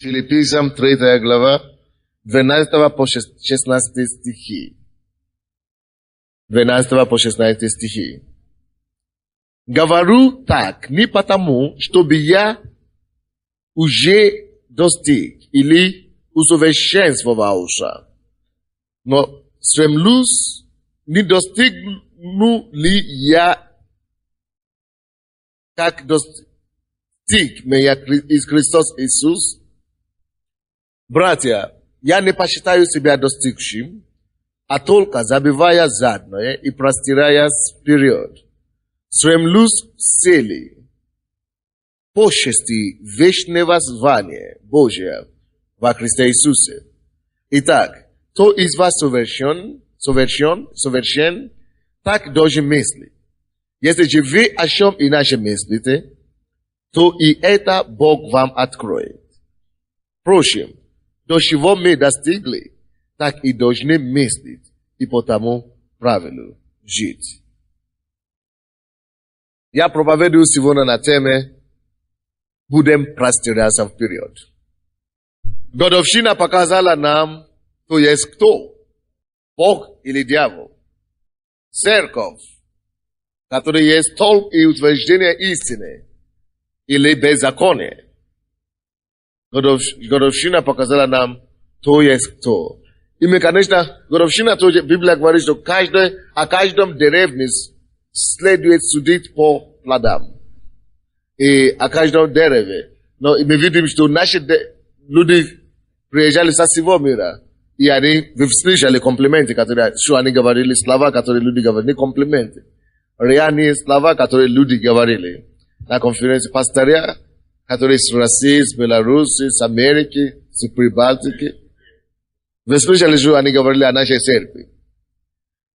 Филиппийцам 3 глава, 12 по 16 стихи. 12 по 16 стихи. Говорю так, не потому, чтобы я уже достиг или усовершенствовался, но стремлюсь, не достигну ли я, как достиг меня из Христос Иисус. Братья, я не посчитаю себя достигшим, а только забивая заднее и простираясь вперед, стремлюсь к цели, почести вечного звания Божия во Христе Иисусе. Итак, кто из вас совершен, так должен мыслить. Если же вы о чем иначе мыслите, то и это Бог вам откроет. Впрочем, до чего мы достигли, так и должны мыслить и по тому правилу жить. Я проповедую сегодня на теме «Будем простираться вперед». Годовщина показала нам, кто есть кто, Бог или дьявол. Церковь, которая есть столб и утверждение истины, или беззаконие. Годовщина показала нам, кто есть кто. И мы, конечно, годовщина тоже, Библия говорит, что о каждом деревне следует судить по плодам. И о каждом дереве. Но мы видим, что наши люди приезжали со всего мира. И они слышали комплименты, что они говорили, слова, которые люди говорили, не комплименты. Реальные слова, которые люди говорили. На конференции пастыря, которые с России, с Беларуси, с Америки, с Прибалтики. Вы слышали, что они говорили о нашей церкви.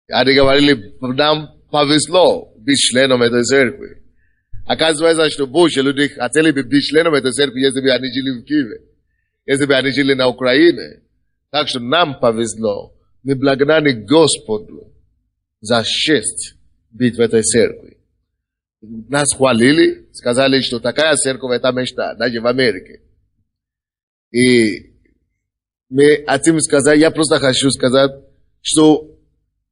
Они говорили, нам повезло быть членом этой церкви. Оказывается, что больше люди хотели бы быть членом этой церкви, если бы они жили в Киеве, если бы они жили на Украине. Так что нам повезло. Мы благодарны Господу за честь быть в этой церкви. Нас хвалили, сказали, что такая церковь это мечта, даже в Америке. И мы хотим сказать, я просто хочу сказать, что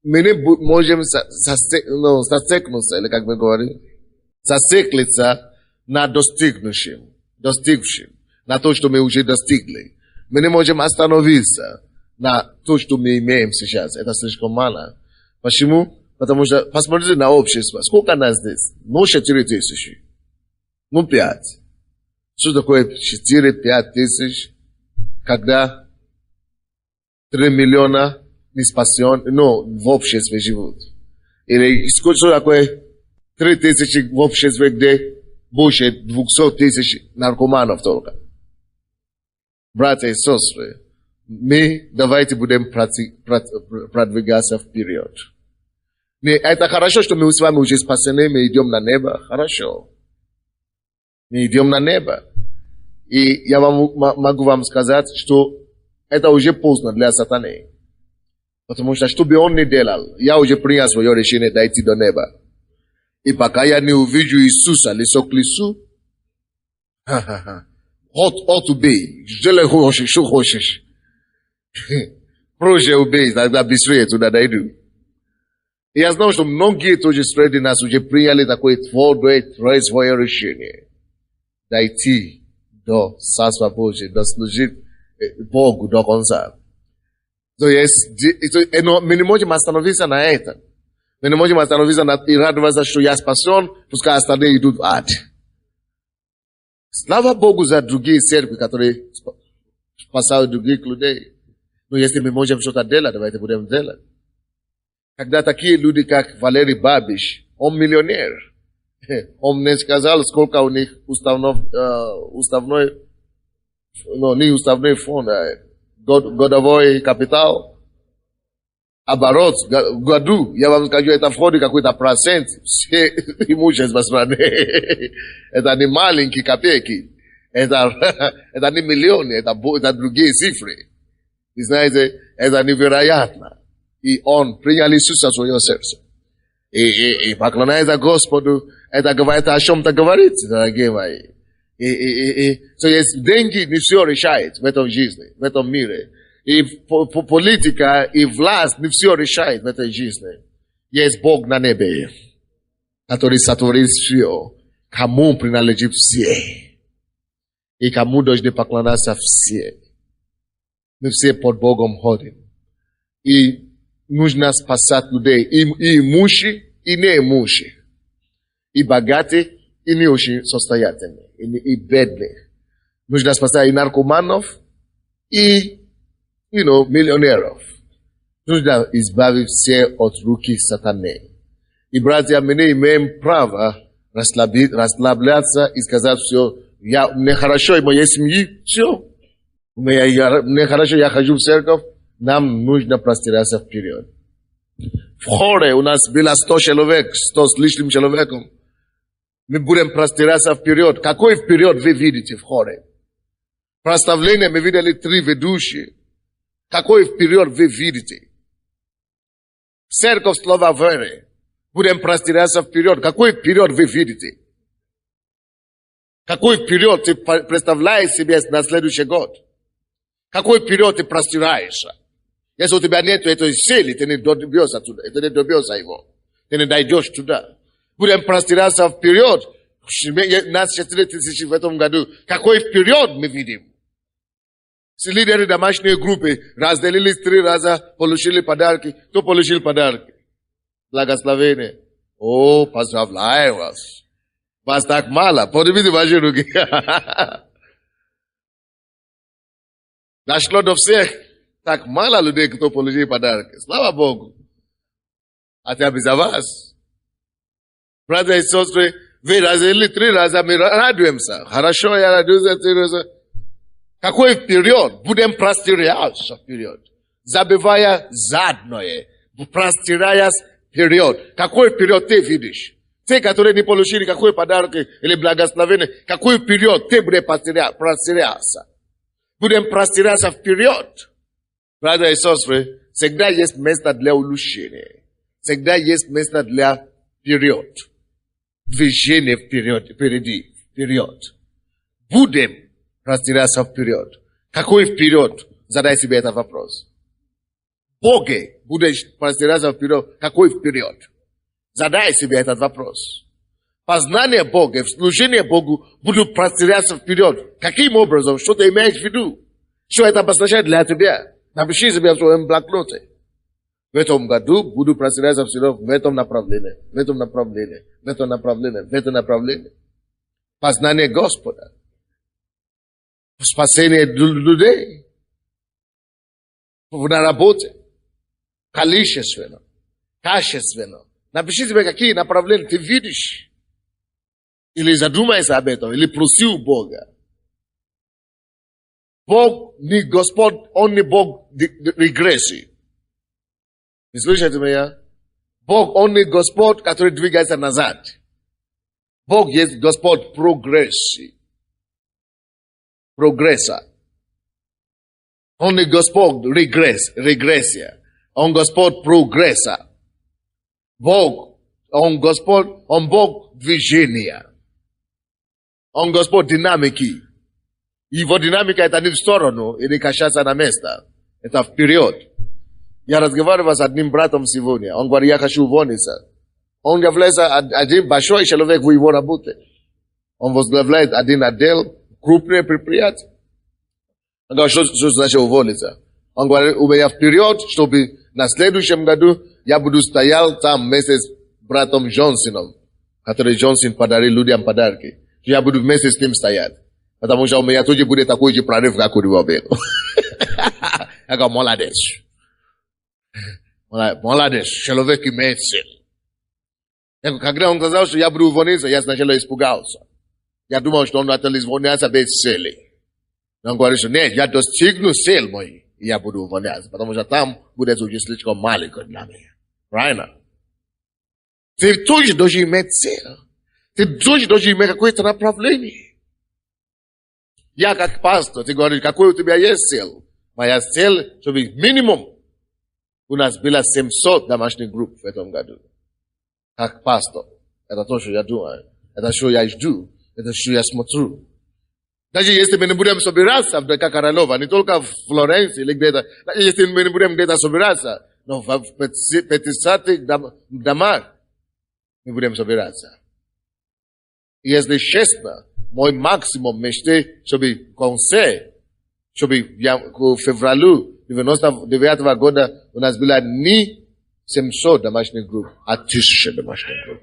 мы не можем зацикнуться, или как мы говорим, зациклиться на достигшем, на то, что мы уже достигли. Мы не можем остановиться на то, что мы имеем сейчас. Это слишком мало. Почему? Потому что, посмотрите на общество. Сколько нас здесь? 4 тысячи. 5. Что такое 4-5 тысяч, когда 3 миллиона не спасен, в обществе живут? Или что такое 3 тысячи в обществе, где больше 200 тысяч наркоманов только? Братья и сестры, мы давайте будем продвигаться вперед. Это хорошо, что мы с вами уже спасены, мы идем на небо. Хорошо. Мы идем на небо. И я могу вам сказать, что это уже поздно для сатаны. Потому что, что бы он ни делал, я уже принял свое решение дойти до неба. И пока я не увижу Иисуса лицо к лицу, от убей. Сделай что хочешь. Проще убей, тогда быстрее туда дойду. И я знаю, что многие тоже среди нас уже приняли такое твердое, трезвое решение. Дойти до Царства Божьего, дослужить Богу до конца. То есть, мы не можем остановиться на этом. Мы не можем остановиться и радоваться, что я спасен, пускай остальные идут в ад. Слава Богу за другие церкви, которые спасают других людей. Но если мы можем что-то делать, давайте будем делать. Когда такие люди, как Валерий Бабич, он миллионер. Он мне сказал, сколько у них не уставной фонд, годовой капитал, оборот в году. Я вам скажу, это входит какой-то процент все имущества страны. Это не маленькие копейки. Это не миллионы, это другие цифры. Вы знаете, это невероятно. И он принял Иисуса в свое сердце. И поклоняется Господу. Это говорит о чем-то говорит, дорогие мои. So jest деньги не все решает в этом жизни, в этом мире. И политика, и власть не все решает в этой жизни. Есть Бог на небе, который сотворил все, кому принадлежит все. И кому должны поклоняться все. Мы все под Богом ходим. И нужно спасать людей, и имущих, и неимущих. И богатых, и не очень состоятельных, и бедных. Нужно спасать и наркоманов, и, миллионеров. Нужно избавить все от руки сатаны. И, братья, мы не имеем права расслабляться и сказать все, мне хорошо, и моей семьи, все. Мне хорошо, я хожу в церковь, нам нужно простираться вперед. В хоре у нас было 100 человек, 100 с лишним человеком. Мы будем простираться вперед. Какой вперед вы видите в хоре? Прославление мы видели 3 ведущие. Какой вперед вы видите? Церковь слова веры. Будем простираться вперед. Какой вперед вы видите? Какой вперед ты представляешь себе на следующий год? Какой вперед ты простираешься? Если у тебя нет этой цели, ты не добьешься туда, ты не добьешься его. Ты не дойдешь туда. Будем простираться вперед. Нас 4 тысячи в этом году. Какой вперед мы видим? Лидеры домашней группы разделились 3 раза, получили подарки. Кто получил подарки? Благословение. О, поздравляю вас. Вас так мало. Поднимите ваши руки. Дошло до всех. Так мало людей, кто получил подарки. Слава Богу. Хотя бы за вас. Братья и сестры, вы разделили 3 раза, мы радуемся. Хорошо, я радуюсь 3 раза. Какой вперед? Будем простираться вперед. Забывая задное. Простираясь вперед. Какой вперед ты видишь? Те, которые не получили какой подарок или благословение, какой вперед ты будешь простираться? Будем простираться вперед. Братья и сестры, всегда есть место для улучшения. Всегда есть место для вперед. Движение впереди, вперед. Будем простираться вперед. Какой вперед? Задай себе этот вопрос. Боге будешь простираться вперед. Какой вперед? Задай себе этот вопрос. Познание Бога, служение Богу будут простираться вперед. Каким образом? Что ты имеешь в виду? Что это обозначает для тебя? Напиши себе в своем блокноте. В этом году буду простираться вперед в этом направлении, в этом направлении, в этом направлении, в этом направлении. Познание Господа. Спасение людей. На работе. Количественно. Качественно. Напиши себе, какие направления ты видишь. Или задумайся об этом, или проси у Бога. Бог не Господь, Он не Бог регрессии. Вы слышите меня? Бог, Он не Господь, который двигается назад. Бог есть Господь прогрессии. Прогресса. Он не Господь регрессия. Он Господь прогресса. Бог, Он Господь, Он Бог движения. Он Господь динамики. Его динамика это не в сторону и не качаться на место. Это вперед. Я разговаривал с одним братом сегодня. Он говорит, я хочу уволиться. Он является один большой человек в его работе. Он возглавляет один отдел, крупное предприятие. Он говорит, что значит уволиться? Он говорит, у меня вперед, чтобы на следующем году я буду стоял там вместе с братом Джонсоном, который Джонсон подарил людям подарки. Я буду вместе с ним стоять. Потому что у меня тоже будет такой же прорыв, как у него был. Я говорю, молодец. Молодец, человек имеет цель. Когда он сказал, что я буду уволиться, я сначала испугался. Я думал, что он хотел увольняться без цели. Он говорит, что нет, я достигну цель мой, и я буду увольняться. Потому что там будет уже слишком маленько для меня. Правильно? Ты тоже должен иметь цель. Ты тоже должен иметь какое-то направление. Я как пастор, ты говоришь, какой у тебя есть цель? Моя цель, чтобы минимум у нас было 700 домашних групп в этом году. Как пастор. Это то, что я думаю. Это что я жду. Это что я смотрю. Даже если мы не будем собираться в ДК Королева, не только в Флоренции или где-то, если мы не будем где-то собираться, но в 50-х домах мы будем собираться. И если честно, мой максимум мечты, чтобы в конце, чтобы в феврале 99 года у нас было не 700 домашних групп, а 1000 домашних групп.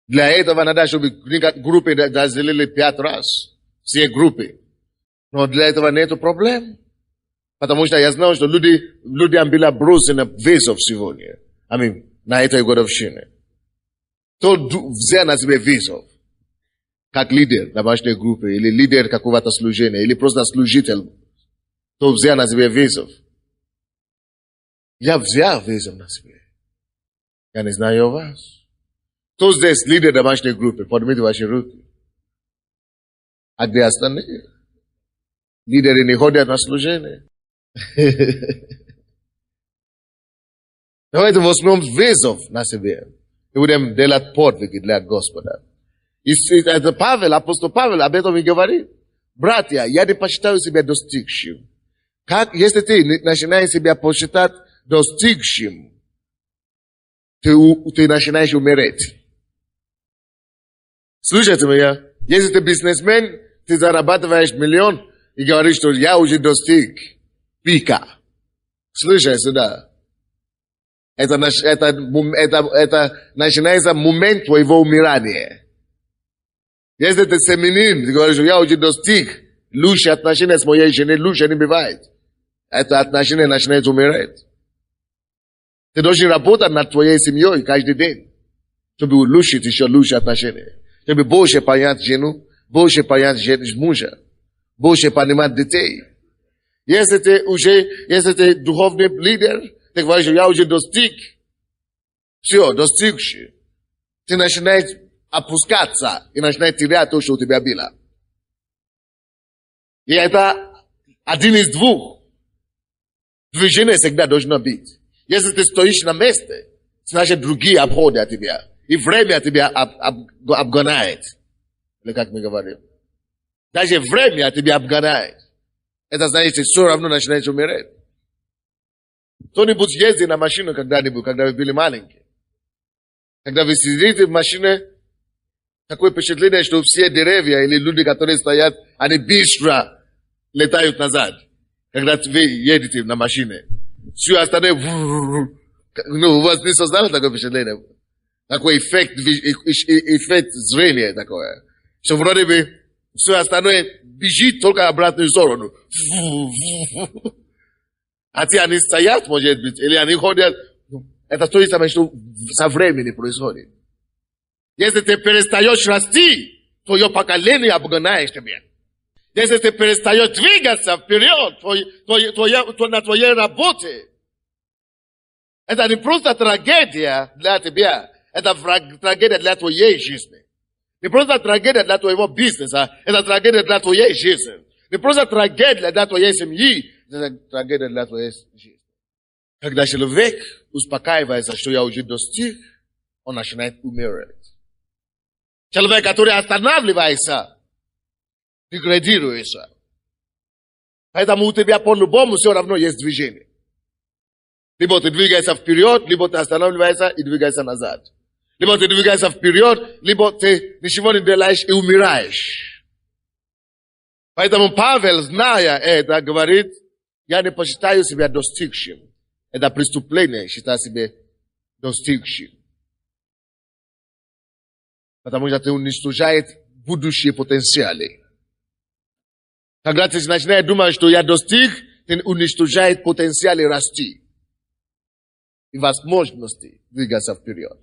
Для этого надо, чтобы группы разделили 5 раз. Все группы. Но для этого нет проблем. Потому что я знаю, что людям было бросено вызов сегодня. На этой годовщине. Кто взял на себя вызов? Как лидер домашней группы, или лидер какого-то служения, или просто служитель. Кто взял на себя вызов? Я взял вызов на себя. Я не знаю вас. Кто здесь лидер домашней группы? Поднимите ваши руки. А где остальные? Лидеры не ходят на служение. Давайте возьмем вызов на себе. И будем делать подвиги для Господа. И это Павел, апостол Павел об этом и говорит. Братья, я не посчитаю себя достигшим. Как, если ты начинаешь себя посчитать достигшим, ты начинаешь умереть. Слушайте меня. Если ты бизнесмен, ты зарабатываешь 1 миллион и говоришь, что я уже достиг пика. Слушай сюда. Это начинается момент твоего умирания. Если ты семенин, ты говоришь, что я уже достиг, лучше отношения с моей женой, лучше не бывает. Это отношение начинает умирать. Ты должен работать над твоей семьей каждый день, чтобы улучшить еще лучше отношения. Чтобы больше понять жену, больше понять мужа, больше понимать детей. Если ты духовный лидер, ты говоришь, что я уже достиг, все, достигший. Ты начинаешь опускаться и начинаешь терять то, что у тебя было. И это один из двух. Движение всегда должно быть. Если ты стоишь на месте, значит другие обходят тебя. И время тебя обгоняет. Или как мы говорим. Даже время тебя обгоняет. Это значит, все равно начинаешь умереть. Кто-нибудь ездил на машину когда-нибудь, когда вы были маленькие. Когда вы сидите в машине, такое впечатление, что все деревья или люди, которые стоят, они быстро летают назад. Когда вы едете на машине. Все остальное, у вас не создало такое впечатление? Такой эффект зрения такое. Что вроде бы все остальное бежит только в обратную сторону. А те они стоят, может быть, или они ходят. Это то же самое, что со временем происходит. Если ты перестаешь расти, твое поколение обгоняешь тебя. Если ты перестаешь двигаться вперед на твоей работе, это не просто трагедия для тебя, это трагедия для твоей жизни. Не просто трагедия для твоего бизнеса, это трагедия для твоей жизни. Не просто трагедия для твоей семьи, это трагедия для твоей жизни. Когда человек успокаивается, что я уже достиг, он начинает умирать. Человек, который останавливается, деградируется. Поэтому у тебя по-любому все равно есть движение. Либо ты двигаешься вперед, либо ты останавливаешься и двигаешься назад. Либо ты двигаешься вперед, либо ты ничего не делаешь и умираешь. Поэтому Павел, зная это, говорит, я не посчитаю себя достигшим. Это преступление считать себя достигшим. Потому что ты уничтожаешь будущие потенциалы. Когда ты начинаешь думать, что я достиг, ты уничтожаешь потенциалы расти. И возможности двигаться вперед.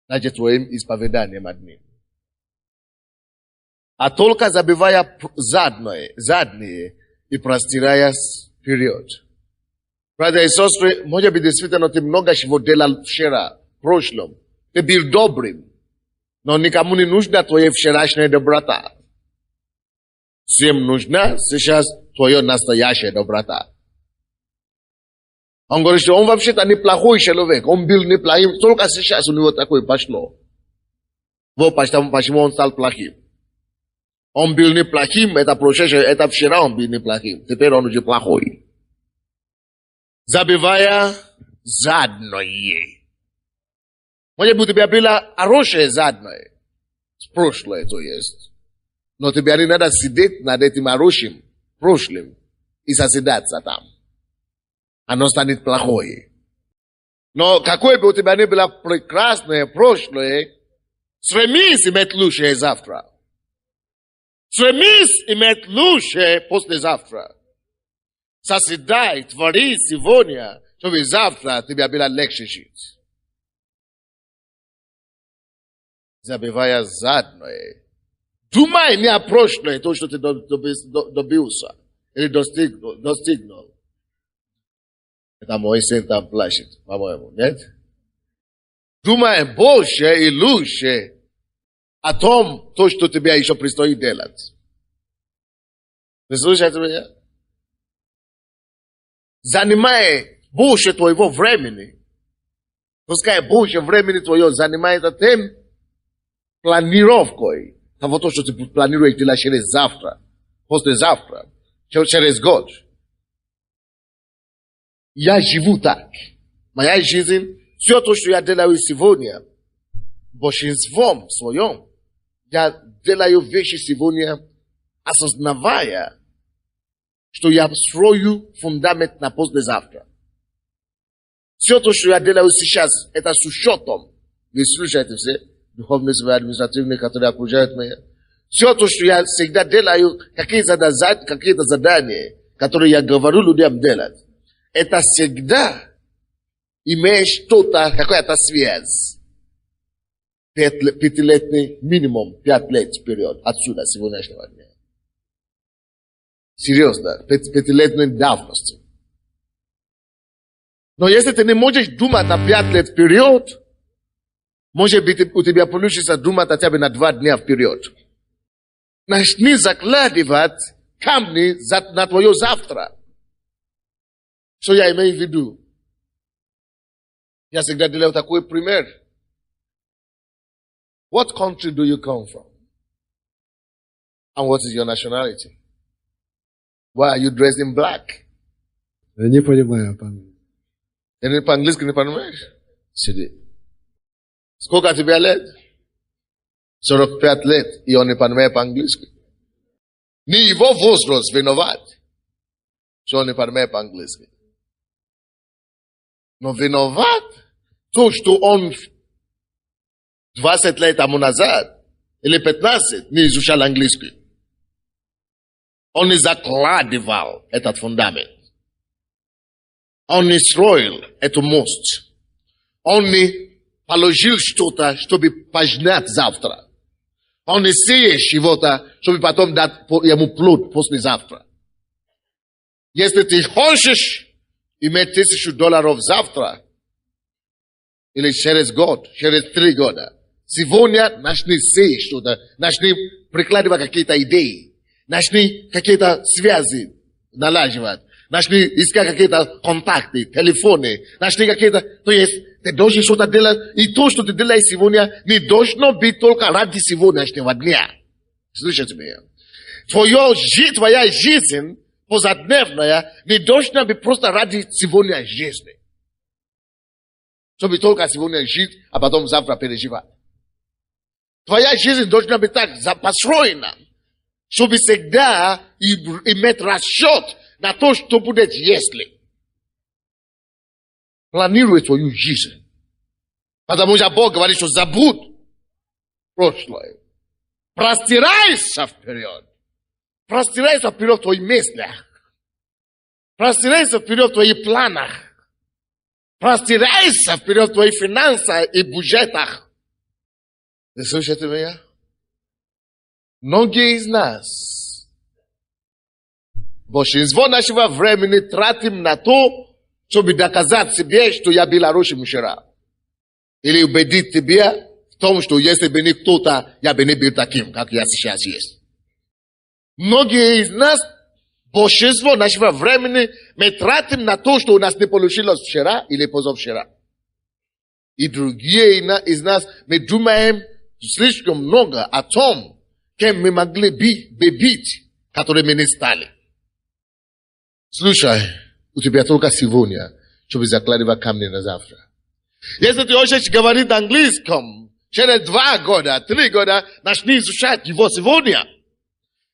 Значит, твоим исповеданием одним. А только забивая задние и простираясь вперед. Братья и сестры, может быть, действительно, ты много чего делал вчера, в прошлом. Ты был добрым. Но никому не нужна твоя вчерашняя доброта. Всем нужна сейчас твоя настоящая доброта. Он говорит, что он вообще-то неплохой человек. Он был неплохим. Только сейчас у него такое пошло. Вот почему он стал плохим. Он был неплохим, это прошедшее, это вчера он был неплохим. Теперь он уже плохой. Забивая задное. Может быть, у тебя было хорошее задное. Прошлое, то есть. Но тебе не надо сидеть над этим хорошим прошлым и созидаться там. Оно станет плохое. Но какое бы у тебя ни было прекрасное прошлое, стремись иметь лучшее завтра. Стремись иметь лучшее послезавтра. Созидай, твори сегодня, чтобы завтра тебе было легче жить. Забивая задное. Думай не о прошлое, то, что ты добился или достигнул. Это мой сын там плачет, по-моему, нет? Думай больше и лучше о том, то, что тебе еще предстоит делать. Вы слушаете меня? Занимай больше твоего времени. Пускай больше времени твоего занимается тем планировкой того, что ты планируешь делать через завтра, послезавтра, через год. Я живу так. Моя жизнь, все то, что я делаю сегодня, большинством своем, я делаю вещи сегодня, осознавая, что я строю фундамент на послезавтра. Все то, что я делаю сейчас, это с учетом. Вы слушаете все? Духовные свои административные, которые окружают меня. Все то, что я всегда делаю, какие-то задания, которые я говорю людям делать, это всегда имеет что-то, какая-то связь. Пятилетний минимум, 5 лет вперед, отсюда, сегодняшнего дня. Серьезно, пятилетней давности. Но если ты не можешь думать на 5 лет вперед, может быть, у тебя получится думать хотя бы на 2 дня вперед. Начни закладывать камни на твое завтра. Что я имею в виду? Я всегда делаю такой пример. What country do you come from? And what is your nationality? Why are you dressed in black? Я не понимаю, по-моему. Ты по-английски не понимаешь? Сиди. Сколько тебе лет? 45 лет, и он не понимает по-английски. Не его возраст виноват, что он не понимает по-английски. Но виноват то, что он 20 лет тому назад, или 15, не изучал английский. Он не закладывал этот фундамент. Он не строил этот мост. Он не положил что-то, чтобы пожнать завтра. Он не сеет чего-то, чтобы потом дать ему плод послезавтра. Если ты хочешь иметь $1000 завтра, или через год, через 3 года, сегодня начни сеять что-то, начни прикладывать какие-то идеи, начни какие-то связи налаживать, начни искать какие-то контакты, телефоны, начни какие-то... То есть, ты должен что-то делать, и то, что ты делаешь сегодня, не должно быть только ради сегодняшнего дня. Слышите меня? Твоя жизнь позадневная не должна быть просто ради сегодня жизни. Чтобы только сегодня жить, а потом завтра переживать. Твоя жизнь должна быть так построена, чтобы всегда иметь расчет на то, что будет если. Планируй твою жизнь. Потому что Бог говорит, что забудь прошлое. Простирайся вперед. Простирайся вперед в твоих мыслях. Простирайся вперед в твоих планах. Простирайся вперед в твоих финансах и бюджетах. Вы слышите меня? Многие из нас, большинство нашего времени тратим на то, чтобы доказать себе, что я был хорошим вчера. Или убедить тебя в том, что если бы не кто-то, я бы не был таким, как я сейчас есть. Многие из нас, большинство нашего времени, мы тратим на то, что у нас не получилось вчера или позавчера. И другие из нас, мы думаем слишком много о том, кем мы могли быть, которые мы не стали. Слушай, у тебя только сегодня, чтобы закладывать камни на завтра. Если ты хочешь говорить на английском, через 2 года, 3 года, начни изучать его сегодня.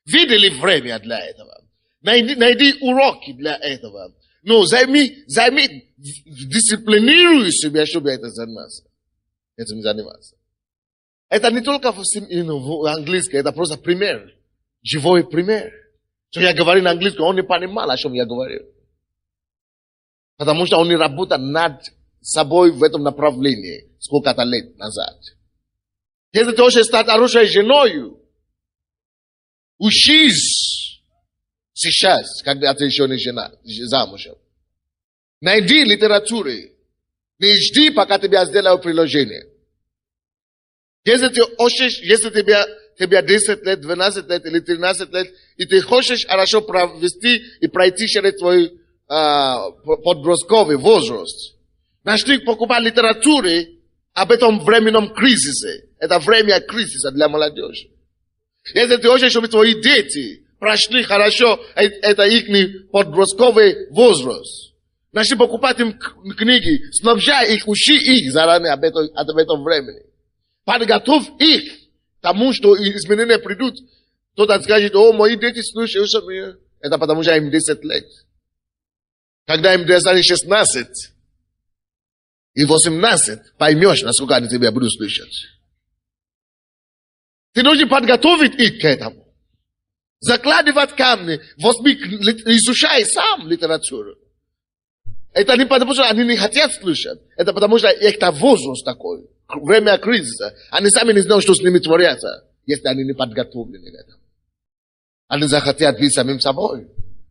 Видели время для этого. Найди уроки для этого. Но дисциплинируй себя, чтобы этим заниматься. Это не только в английском, это просто пример. Живой пример. Что я говорю на английском, он не понимал, о чем я говорю. Потому что он не работал над собой в этом направлении сколько-то лет назад. Если ты хочешь стать хорошей женой, учись сейчас, когда ты еще не замужем. Найди литературу. Не жди, пока тебя сделают приложение. Если ты хочешь, если тебе 10 лет, 12 лет или 13 лет, и ты хочешь хорошо провести и пройти через твой подростковый возраст, начни покупать литературу об этом временном кризисе. Это время кризиса для молодежи. Если ты хочешь, чтобы твои дети прошли хорошо, это их подростковый возраст. Начни покупать им книги, снабжай их, учи их заранее об этом времени. Подготовь их к тому, что изменения придут. Кто-то скажет, мои дети слушаются меня. Это потому что им 10 лет. Когда им станет 16 и 18, поймешь, насколько они тебя будут слушать. Ты должен подготовить их к этому. Закладывать камни, изучай сам литературу. Это не потому, что они не хотят слушать. Это потому, что это возраст такой. Время кризиса. Они сами не знают, что с ними творятся, если они не подготовлены к этому. Они захотят быть самим собой.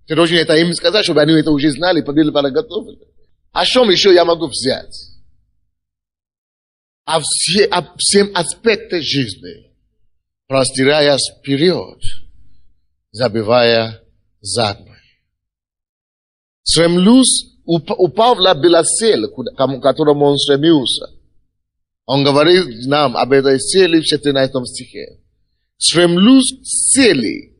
Ты должен это им сказать, чтобы они это уже знали и были подготовлены. О чем еще я могу взять? О всем аспекте жизни, простираясь вперед, забивая задом. Стремлюсь, у Павла была цель, к которому он стремился. Он говорит нам об этой цели в 14 стихе. Стремлюсь к цели,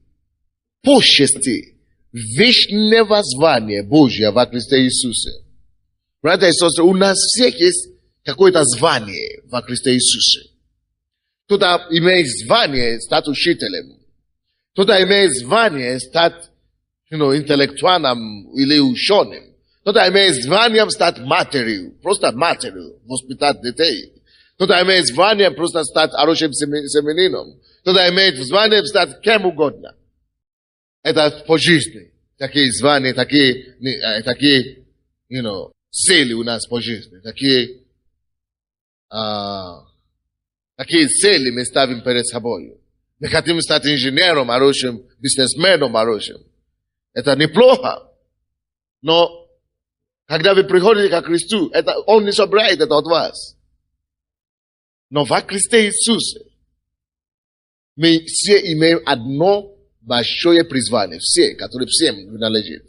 почести, вечного звания Божьего во Христе Иисусе. Братья и сестры, у нас всех есть какое-то звание во Христе Иисусе. Кто-то имеет звание стать учителем. Кто-то имеет звание стать интеллектуалом или ученым. Кто-то имеет звание стать матерью, просто матерью, воспитать детей. Кто-то имеет звание просто стать хорошим семенином. Кто-то имеет звание стать кем угодно. Это по жизни. Такие звания, такие цели у нас по жизни. Такие цели мы ставим перед собой. Мы хотим стать инженером хорошим, бизнесменом хорошим. Это неплохо. Но когда вы приходите к Христу, Он не собирает это от вас. Но во Христе Иисусе мы все имеем одно большое призвание. Все, которое всем принадлежит.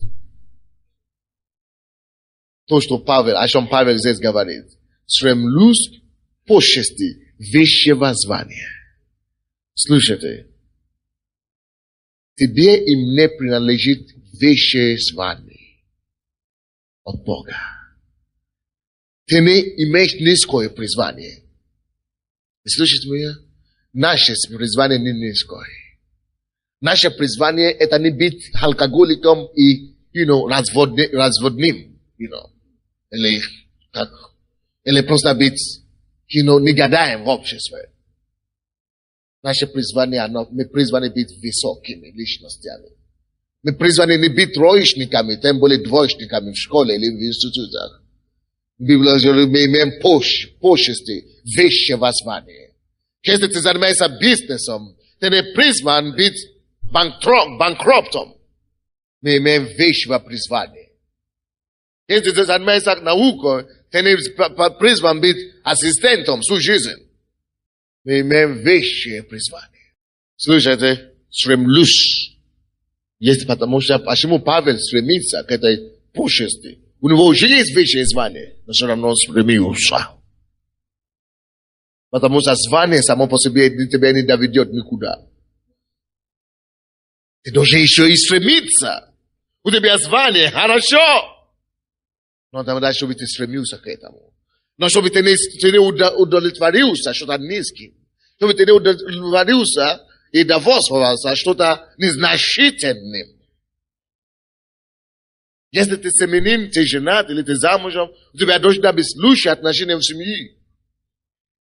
То, о чем Павел здесь говорит. Стремлюсь к почести высшего звания. Слушайте. Тебе и мне принадлежит высшее звание от Бога. Ты не имеешь низкое призвание. Слышите меня? Наше призвание не низкое. Наше призвание это не быть алкоголиком и, разводным, или просто быть, негодяем в обществе. Наше призвание, мы призваны быть высокими личностями. Мы призваны не быть троечниками, тем более двоечниками в школе или в институтах. Библия говорит, мы имеем почести высшего звания. Если ты занимаешься бизнесом, ты не призван быть банкротом. Мы имеем высшего призвания. Если ты занимаешься наукой, ты не призван быть ассистентом всю жизнь. Мы имеем высшее призвание. Слушайте, стремлюсь. Есть потому что, почему Павел стремится к этой почести? У него уже есть высшее звание, но все равно он стремился. Потому что звание само по себе тебя не доведет никуда. Ты должен еще и стремиться. У тебя звание, хорошо. Но тогда, чтобы ты стремился к этому. Но чтобы ты не удовлетворился что-то низким. Чтобы ты не удовлетворился и довольствовался что-то незначительным. Если ты семенин, ты женат или ты замужем, у тебя должны быть лучшие отношения в семье.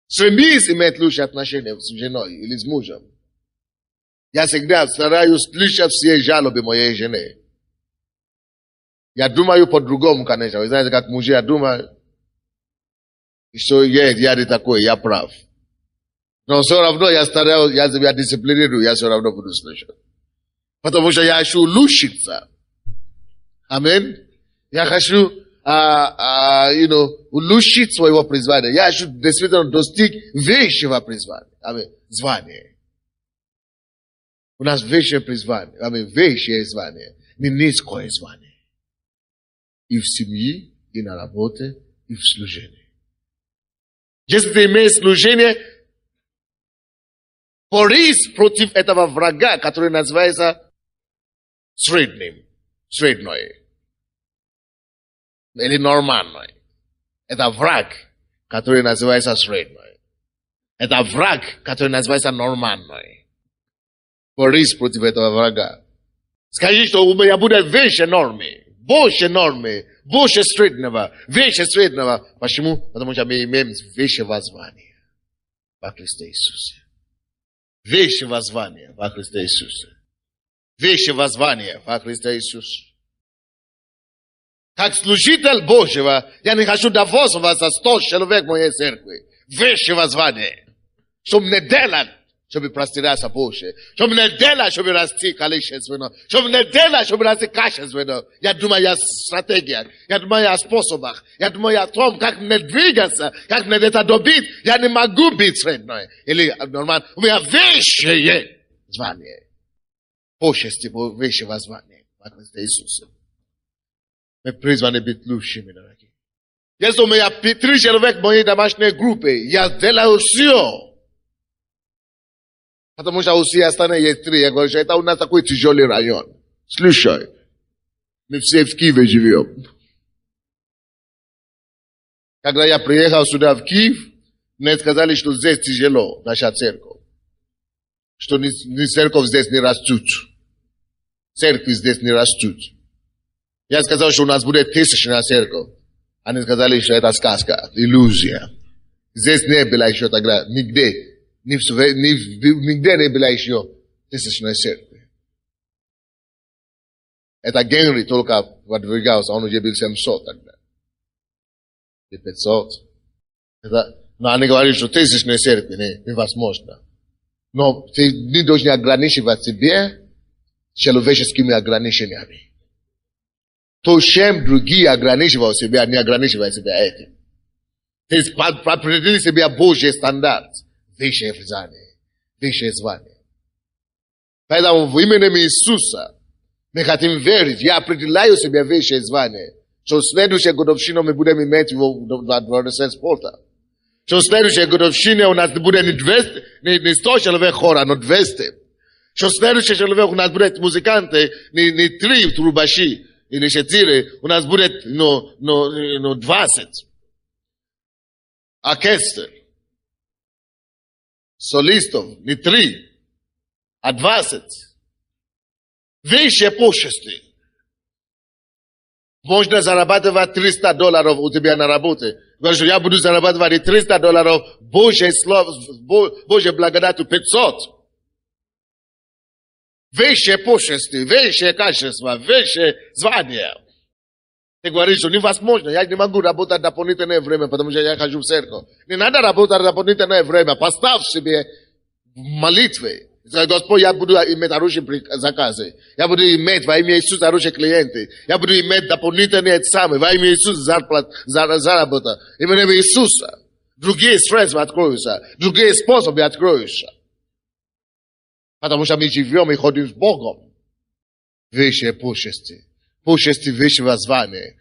Стремись иметь лучшие отношения с женой или с мужем. Я всегда стараюсь слышать все жалобы моей жены. Я думаю по-другому, конечно. Вы знаете, как мужья думают, что я не такой, я прав. Но все равно я стараюсь, я себя дисциплинирую, я все равно буду слышать. Потому что я хочу улучшиться. Аминь. Я хочу, улучшить своего призвания. Я хочу действительно достичь высшего призвания. Аминь. Звание. У нас высшее призвание. Аминь. Высшее звание. Не низкое звание. И в семье, и на работе, и в служении. Если ты имеешь служение, борись против этого врага, который называется средним. Средной. Или нормальной. Это враг, который называется средной. Это враг, который называется нормальной. Борись против этого врага. Скажи, что у меня будет выше нормы. Больше нормы. Больше среднего. Выше среднего. Почему? Потому что мы имеем выше воззвание во Христе Иисусе. Выше воззвание во Христе Иисусе. Выше воззвание во Христе Иисусе. Как служитель Божьего, я не хочу довольствоваться 100 человек в моей церкви. Выше воззвание. Чтобы не делать, чтобы простираться больше. Чтобы не делать, чтобы расти количественно. Чтобы не делать, чтобы расти качественно. Я думаю о стратегиях. Я думаю о способах. Я думаю о том, как мне двигаться, как мне это добить. Я не могу быть средной. Или нормально. У меня высшее звание. Почести высшего звания во Христе Иисусе. Мы призваны быть лучшими, дорогие. Если у меня 3 человека в моей домашней группе, я делаю все. Потому что у всех остальных есть 3. Я говорю, что это у нас такой тяжелый район. Слушай, мы все в Киеве живем. Когда я приехал сюда в Киев, мне сказали, что здесь тяжело, наша церковь. Что церковь здесь не растут. Церкви здесь не растут. Я сказал, что у нас будет 1000-я церковь. Они сказали, что это сказка, иллюзия. Здесь не было еще тогда, нигде. Нигде не было еще 1000-й церкви. Это Генри только подвигался, он уже был 700 тогда. И 500. Но они говорили, что 1000-й церкви невозможно. Но ты не должен ограничивать себя человеческими ограничениями. То, чем другие ограничивают себя, не ограничивай себя этим. Ты определи себе Божий стандарт. Высшее призвание. Высшее звание. Поэтому в имени Иисуса мы хотим верить. Я определяю себе высшее звание. Что следующая годовщина мы будем иметь во дворце спорта. Что следующая годовщина у нас будет не 100 человек хора, но 200. Что следующий человек у нас будет музыканты, не 3 трубачи или 4, у нас будет 20. Оркестр. Солистов, не 3, а 20. Высшие почести. Можно зарабатывать $300 у тебя на работе. Говоришь, я буду зарабатывать $300, Божье слово, Божье благодать 500. Высшие почести, высшее качество, высшее звание. Ты говоришь, что невозможно, я не могу работать дополнительное время, потому что я хожу в церковь. Не надо работать дополнительное время, поставь себе в молитве. Господь, я буду иметь хорошие заказы. Я буду иметь во имя Иисуса хорошие клиенты. Я буду иметь дополнительные экзамены во имя Иисуса заработа. Именно Иисуса. Другие средства откроются. Другие способы откроются. Потому что мы живем и ходим с Богом. Высшие почести. Почести высшего звания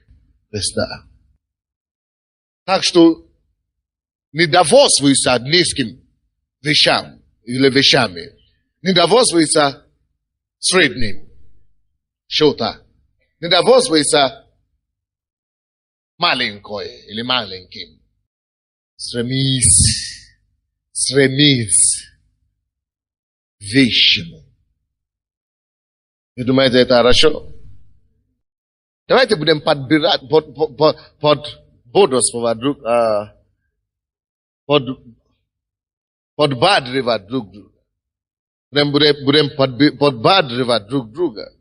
Христа. Так что не довольствуйся низким вещам или вещами. Не довольствуйся Средним. Что-то. Недовольствуйся маленькое или маленьким. Стремись вещему. Вы думаете, это хорошо? Давайте будем подбирать, подбадривать друг друга. Будем подбадривать друг друга.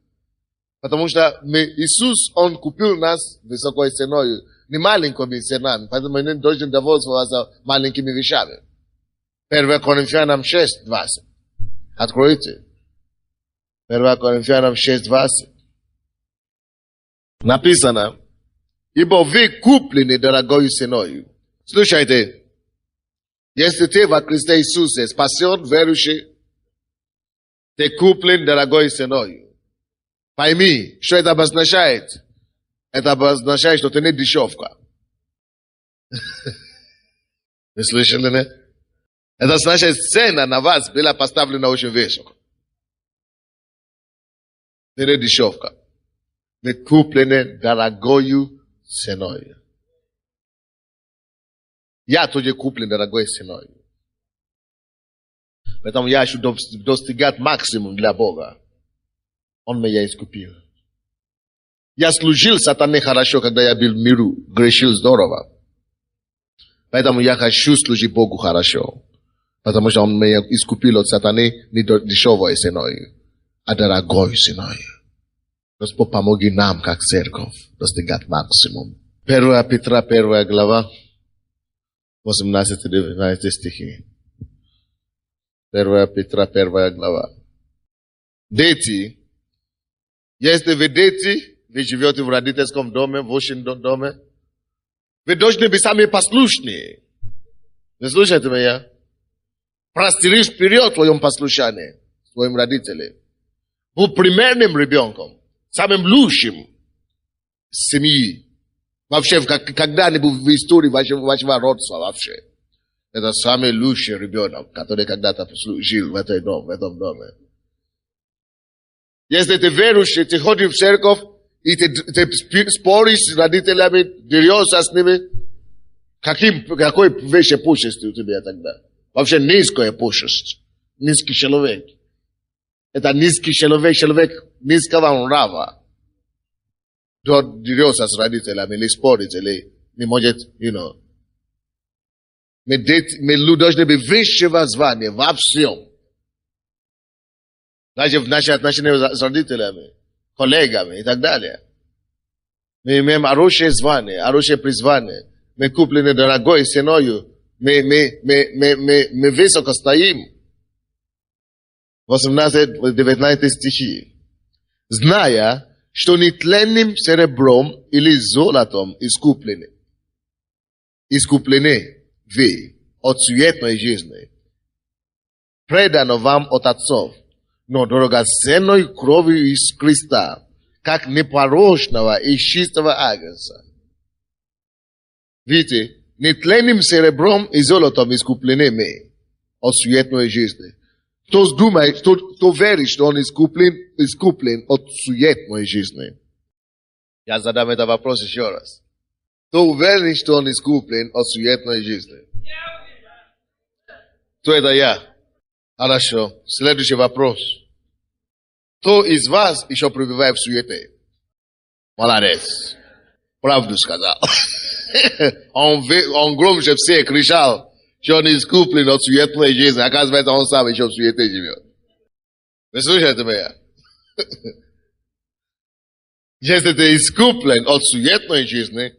Потому что Иисус, Он купил нас высокой ценой, не маленькими ценами, поэтому мы не должны довольствоваться маленькими вещами. 1 Коринфянам 6:20. Откройте. 1 Коринфянам 6:20. Написано, ибо вы куплены дорогою ценою. Слушайте, если ты во Христе Иисусе спасен, верующий, ты куплен дорогой ценою. Пойми, что это обозначает? Это обозначает, что ты не дешевка. Вы слышали, не? Это значит, цена на вас была поставлена очень высоко. Ты не дешевка. Вы куплены дорогою ценой. Я тоже куплен дорогой ценой. Поэтому я хочу достигать максимум для Бога. Он меня искупил. Я служил сатане хорошо, когда я был в миру. Грешил здорово. Поэтому я хочу служить Богу хорошо. Потому что Он меня искупил от сатаны не дешевой ценой, а дорогой ценой. Господь помоги нам, как церковь, достигать максимум. 1 Петра, 1 глава, 18-19 стихи. 1 Петра, 1 глава. Дети, если вы дети, вы живете в родительском доме, в вашем доме, вы должны быть сами послушные. Вы слушаете меня? Простерись вперед в твоем послушании, своим родителям. Будь примерным ребенком, самым лучшим семьи. Вообще, когда-нибудь в истории вашего родства вообще. Это самый лучший ребенок, который когда-то жил в этом доме. Если ты верующий, ты ходишь в церковь, и ты споришь с родителями, дерешься с ними, какой выше пущести у тебя тогда? Вообще низкое пущесть. Низкий человек. Это низкий человек низкого нрава. Дерешься с родителями, или спорить, или не может, Мы должны быть высшего звания во всем. Даже в наши отношения с родителями, коллегами и так далее. Мы имеем хорошее звание, хорошее призвание. Мы куплены дорогой ценою. Мы высоко стоим. 18-19 стихи. Зная, что нетленным серебром или золотом искуплены вы от суетной жизни, предано вам от отцов, но драгоценной кровью из Христа, как непорочного и чистого агнца. Видите, нетленным серебром и золотом искуплены мы от суетной жизни. Кто думает, кто верит, что он искуплен от суетной жизни? Я задам этот вопрос еще раз. Кто верит, что он искуплен от суетной жизни? Кто это я? Хорошо. Следующий вопрос. Кто из вас еще пребывает в суете? Молодец. Правду сказал. Он громче всех кричал, что он искуплен от суетной жизни. Оказывается, он сам еще в суете живет. Вы слышите меня? Если ты искуплен от суетной жизни,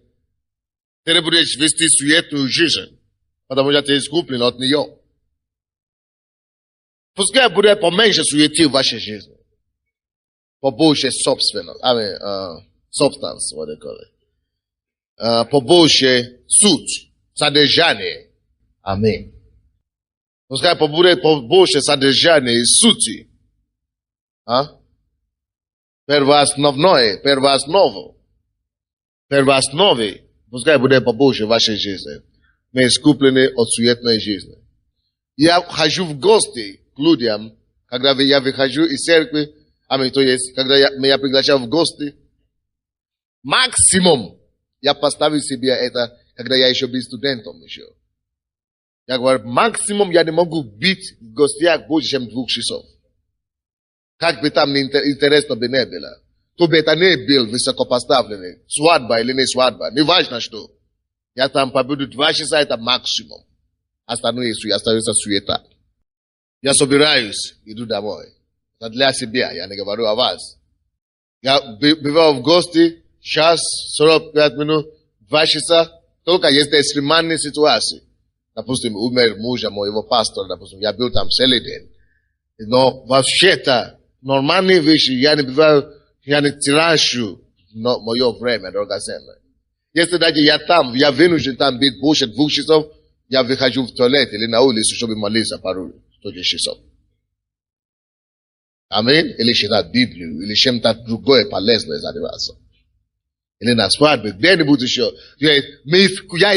ты не будешь вести суетную жизнь, потому что ты искуплен от нее. Пускай будет поменьше суеты в вашей жизни. Побольше собственности. Substance, what they call it. Побольше суть, содержание. Аминь. Пускай будет побольше содержания и сути. Первоосновное. Пускай будет побольше в вашей жизни. Мы искуплены от суетной жизни. Я хожу в гости к людям, когда я выхожу из церкви, То есть, когда меня приглашают в гости, максимум я поставил себе это, когда я еще был студентом еще. Я говорю, максимум я не могу быть в гостях больше, чем 2 часов. Как бы там интересно бы не было. То бы это не был высокопоставленный. Свадьба или не свадьба. Не важно что. Я там побуду 2 часа, это максимум. Остальное остается суета. Я собираюсь, иду домой. Это для себя, я не говорю о вас. Я бывал в гости, час, 45 минут, 2 часа. Только если экстремальные ситуации. Допустим, умер мужа моего пастора, допустим, я был там целый день. Но вообще-то, нормальные вещи, я не бываю, я не трачу мое время драгоценное. Если даже я там, я вынужден там быть больше 2 часов, я выхожу в туалет или на улицу, чтобы молиться пару часов. Аминь. Или читать Библию, или чем-то другое полезное заниматься. Или на свадьбе, где-нибудь еще. Я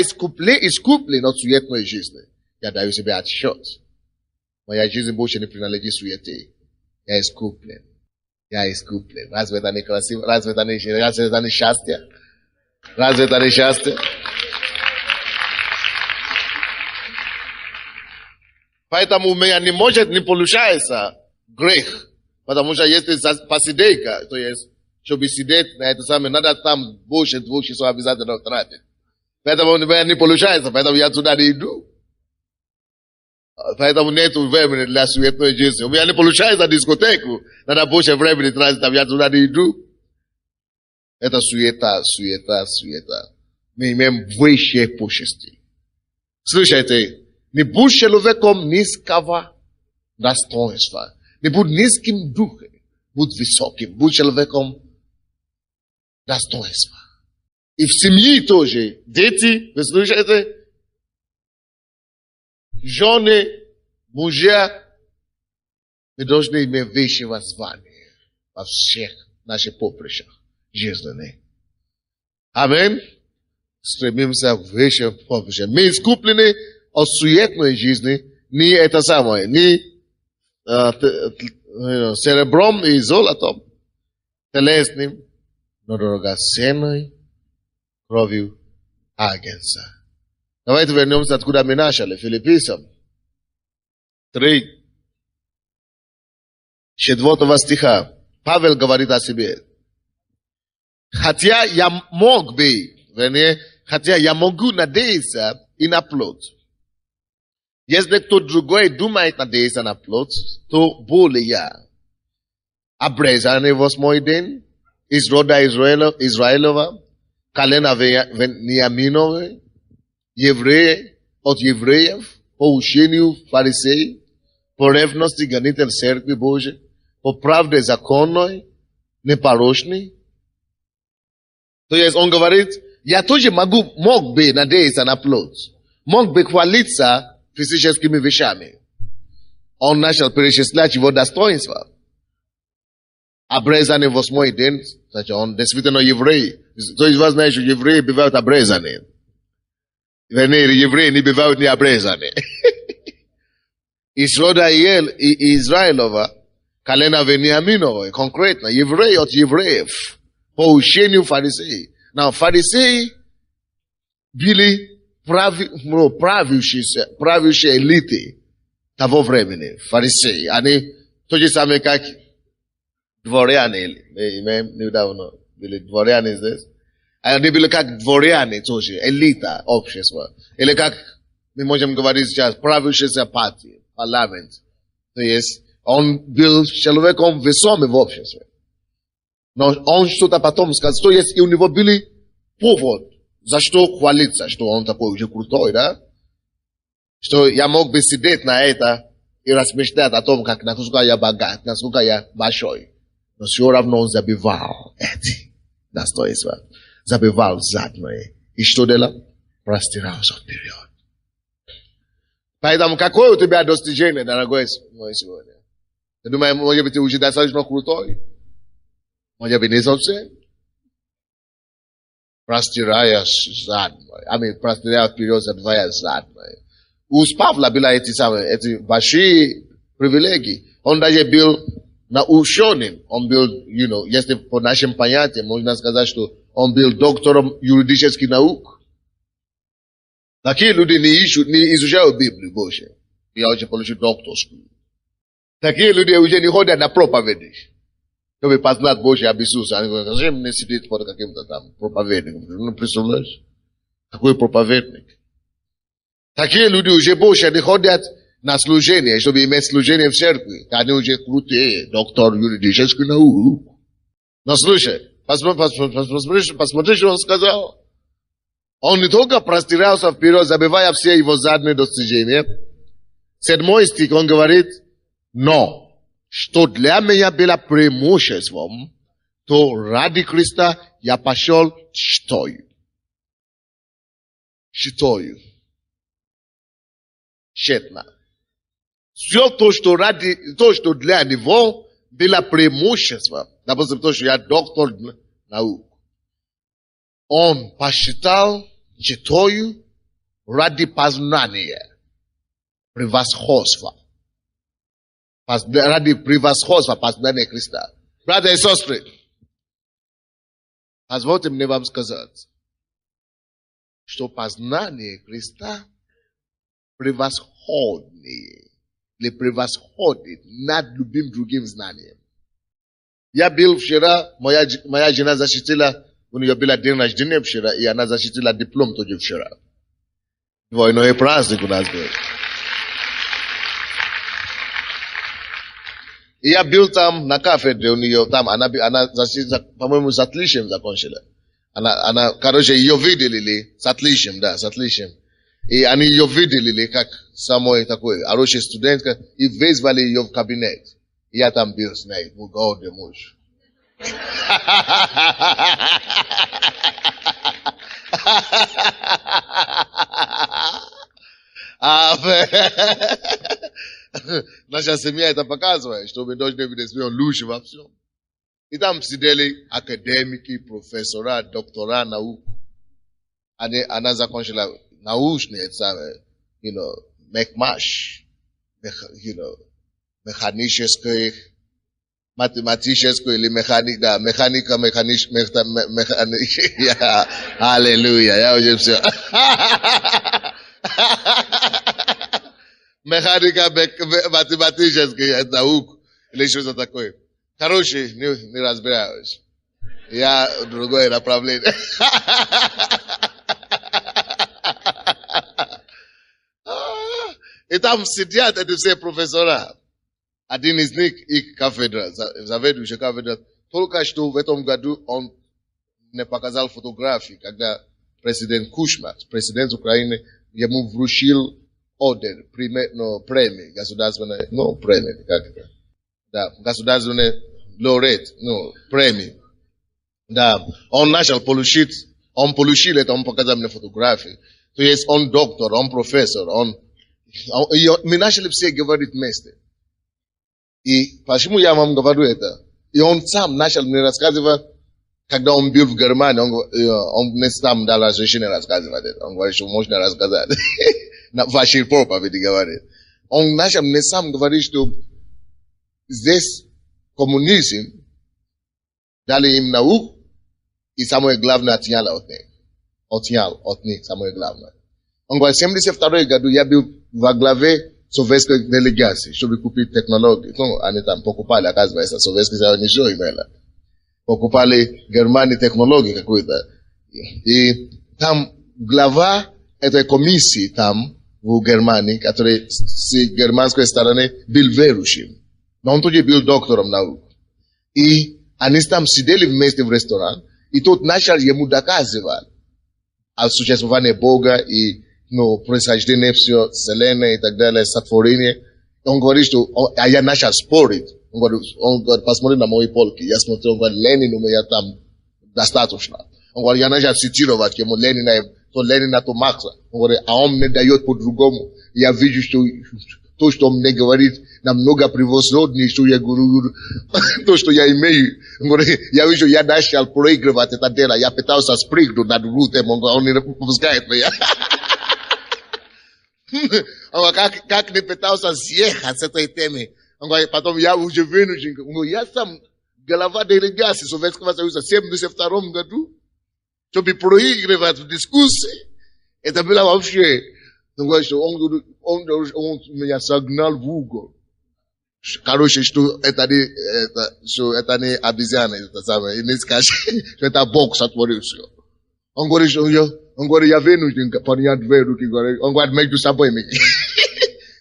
искуплен от суетной жизни. Я даю себе отсчет. Моя жизнь больше не принадлежит суете. Я искуплен. Я искуплен. Разве это не красиво? Разве это не счастье? Разве это не счастье? Поэтому у меня не может, не получается грех. Потому что если посидейка, то есть, чтобы сидеть на это самое, надо там больше 2 часов обязательно тратить. Поэтому у меня не получается, поэтому я туда не иду. Поэтому нет времени для суетной жизни. У меня не получается дискотеку, надо больше времени тратить, там я туда не иду. Это суета. Мы имеем высшие почести. Слушайте, не будь человеком низкого достоинства. Не будь низким духом. Будь высоким. Будь человеком достоинства. И в семье тоже. Дети, вы слушаете? Жены, мужья, мы должны иметь высшего звания во всех наших поприщах жизненных. Аминь. Стремимся к высшим поприщам. Мы искуплены от суетной жизни, не это самое, не серебром и золотом, телесным, но драгоценной кровью агнца. Давайте вернемся, откуда мы начали, Филиппийцам 3, 4 стиха. Павел говорит о себе. Хотя я мог бы, хотя я могу надеяться и на плод. Если кто другой думает надеяться на плод, то более я. Обрезанный 8 день, из рода Израилова, колена Вениаминова, евреи от евреев, по учению фарисеев, по ревности гонитель церкви Божией, по правде законной, непорочной. То есть он говорит, я тоже мог бы надеяться на плод, мог бы хвалиться физическими вещами. Он начал перечислять его достоинства. Обрезанный 8 день, значит, он действительно еврей. То есть вы знаете, что евреи бывают обрезанные. Вернее, евреи не бывают не обрезанные. Из рода Израилова, колена Вениаминова, конкретно, евреи от евреев, по учению фарисеев. Но фарисеи были правящие элиты того времени, фарисеи. Они то же самое, как дворяне. Мы недавно были дворяне здесь. Они были как дворяне тоже, элита общества. Или как мы можем говорить сейчас, правящая партия, парламент. То есть он был человеком весомым в обществе. Но он что-то потом сказал, что есть, и у него были повод, за что хвалиться, что он такой уже крутой, да? Что я мог бы сидеть на это и размышлять о том, как насколько я богат, насколько я большой. Но все равно он забивал эти достоинства. Забивал заднее. И что делал? Простирался вперед. Поэтому какое у тебя достижение, дорогой мой сегодня? Ты думаешь, может быть, ты уже достаточно крутой? Может быть, не совсем? Простирая заднее. Простирая вперед, забивая заднее. У Павла были эти большие привилегии. Он даже был ученым, он был, если по нашим понятиям, можно сказать, что он был доктором юридических наук. Такие люди не изучают Библию больше. Я уже получил докторскую. Такие люди уже не ходят на проповеди, чтобы познать Божье об Иисусе. Они говорят, зачем мне сидеть под каким-то там проповедником? Ну, представляешь? Какой проповедник? Такие люди уже больше не ходят на служение, чтобы иметь служение в церкви. Они уже крутые, доктор юридических наук. Но слушай, посмотри, что он сказал. Он не только простирался вперед, забывая все его задние достижения. 7 стих, он говорит, но, что для меня было преимуществом, то ради Христа я пошел чтою. Тщетно. Все то, что для него было преимуществом, допустим, то, что я доктор наук, он посчитал чтою ради познания, превосходства. Ради превосходства познания Христа. Братья и сестры, позвольте мне вам сказать, что познание Христа превосходнее или превосходит над любым другим знанием. Я был вчера, моя жена защитила, у нее был день рождения вчера, и она защитила диплом тоже вчера. Двойной праздник у нас был. И я был там на кафедре у нее, там она защитила, по-моему, с отличием закончила. Короче, ее выделили с отличием, да, с отличием. И они ее выделили как самой такой хорошей студентка и вызвали ее в кабинет. И я там был с ней, гордый муж. Наша семья это показывает, что мы должны быть лучше во всем. И там сидели академики, профессора, доктора наук. Она закончила научные экзамены, механическое, математическое или механика, аллилуйя, я уже все. Механика, математическая наук или что-то такое. Короче, не разбираюсь. Я другое направление. И там сидят эти все профессора. Один из них их кафедра. Заведующий кафедра. Только что в этом году он мне показал фотографии, когда президент Кушма, президент Украины, ему вручил ордер, премию, государственной, премию, как это? Да, государственный лауреат, премию. Да, он начал получить, он получил это, он показал мне фотографии. То есть он доктор, он профессор, мы начали все говорить вместе. И почему я вам говорю это? И он сам начал мне рассказывать, когда он был в Германии, он мне сам дал разрешение рассказывать это. Он говорит, что можно рассказать. На вашей проповеди говорит. Он начал мне сам говорить, что здесь коммунизм дали им науку, и самое главное отнял от них. Отнял от них самое главное. Он говорит, в 1972 году я был во главе советской делегации, чтобы купить технологии. Они там покупали, оказывается, Советский Союз ничего имела. Покупали Германии технологии какую-то. И там глава этой комиссии там, в Германии, который с германской стороны был верующим. Но он тоже был доктором наук. И они там сидели вместе в ресторан, и тот начал ему доказывать о существовании Бога и происхождение все, вселенной и так далее, сотворение. Он говорит, что я начал спорить. Он говорит, посмотри на мои полки. Я смотрю, он говорит, Ленин у меня там достаточно. Он говорит, я начал цитировать ему Ленина, то Ленина, то Маркса. Он говорит, а он мне дает по-другому. Я вижу, что то, что он мне говорит, намного превосходнее, что я говорю, то, что я имею. Он говорит, я вижу, я начал проигрывать это дело. Я пытался спрыгнуть над рутом, он не пускает меня. Как не пытался съехать с этой темы. Он говорит, потом я уже вынужден. Он говорит, я сам голова делегации Советского Союза в 1972 году, чтобы проигрывать в дискуссии. Это было вообще... Он говорит, что он меня согнал в угол. Короче, что это не обезьяна, это самое, и не скажет, что это Бог сотворил все. Он говорит, я вынужден поднять две руки, он говорит, между собой меня.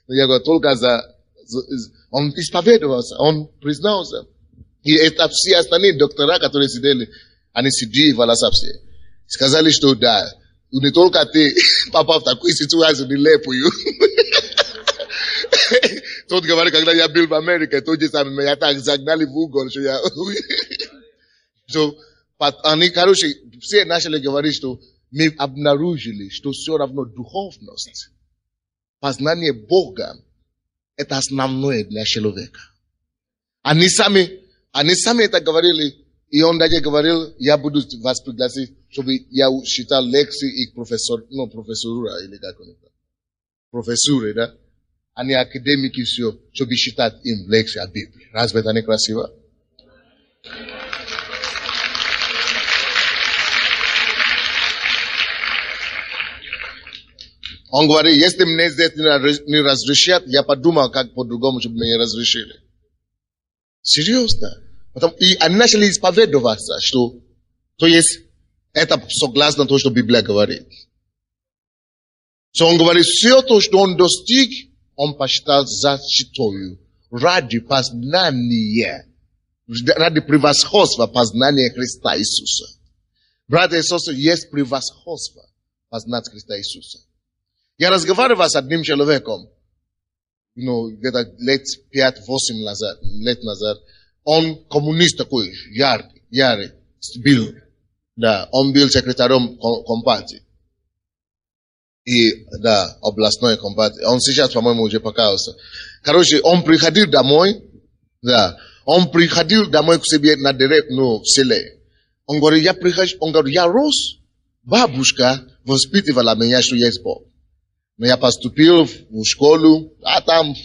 Я говорю, только он исповедовался, он признался. И это все остальные доктора, которые сидели, они сидели в Аласапсе, сказали, что да, не только ты попал в такую ситуацию, нелепую. Тот говорит, когда я был в Америке, тот же самый, меня так загнали в угол, что я... Они, короче, все начали говорить, что мы обнаружили, что все равно духовность, познание Бога, это основное для человека. Они сами это говорили, и он даже говорил, я буду вас пригласить, чтобы я читал лекции и профессура, или как он это, профессуры, да? Они академики все, чтобы читать им лекции о Библии. Разве это не красиво? Он говорит, если мне здесь не разрешат, я подумал, как по-другому, чтобы меня разрешили. Серьезно. И они начали исповедоваться, что, то есть, это согласно тому, что Библия говорит. Он говорит, все то, что он достиг, он посчитал защитою ради познания, ради превосходства познания Христа Иисуса. Братья и сестры, есть превосходство познать Христа Иисуса. Я разговаривал с одним человеком, где-то лет 5-8 лет назад. Он коммунист такой, ярый, был. Да, он был секретарем компартии. И, да, областной компартии. Он сейчас, по-моему, уже покаялся. Короче, он приходил домой, да, он приходил домой к себе в селе. Он говорит, я рос, бабушка воспитывала меня, что есть Бог. Но я поступил в школу, а там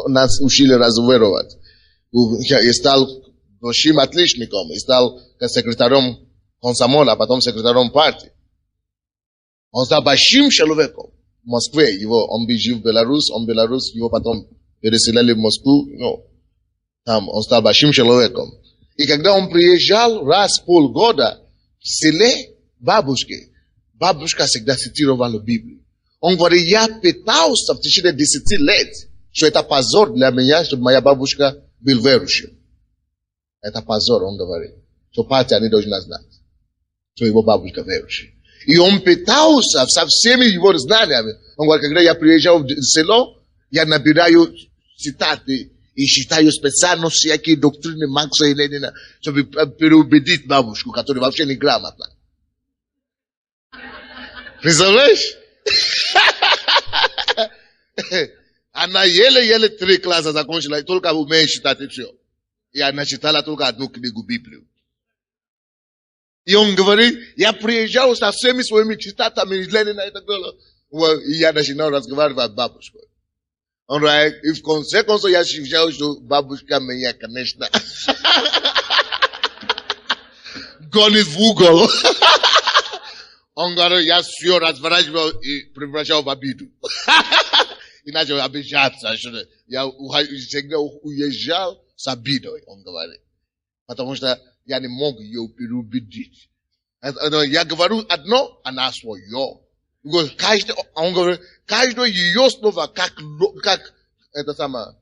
нас учили разуверовать. Я стал большим отличником, и стал секретарем комсомола, а потом секретарем партии. Он стал большим человеком в Москве. Он жил в Беларуси, его потом переселили в Москву. Там он стал большим человеком. И когда он приезжал раз в полгода в селе бабушка всегда цитировала Библию. Он говорит, я пытался в течение 10 лет, что это позор для меня, чтобы моя бабушка был верующим. Это позор, он говорит. Что партия не должна знать, что его бабушка верующая. И он пытался со всеми его знаниями. Он говорит, когда я приезжал в село, я набираю цитаты и читаю специально всякие доктрины Маркса и Ленина, чтобы переубедить бабушку, которая вообще не грамотна. Представляешь? Она еле-еле 3 класса закончила, только умеет читать и все. И она читала только одну книгу Библию. И он говорит, я приезжал со всеми своими цитатами из Ленина и так далее. И я начинал разговаривать с бабушкой. Он говорит, и в конце концов я ощущал, что бабушка меня, конечно, гонит в угол. Он говорит, я все разворачивал и превращал в обиду. И начал обижаться. Я всегда уезжал с обидой, он говорит. Потому что я не мог ее переубедить. Я говорю одно, она свое. Он говорит, каждое ее слово, как это самое,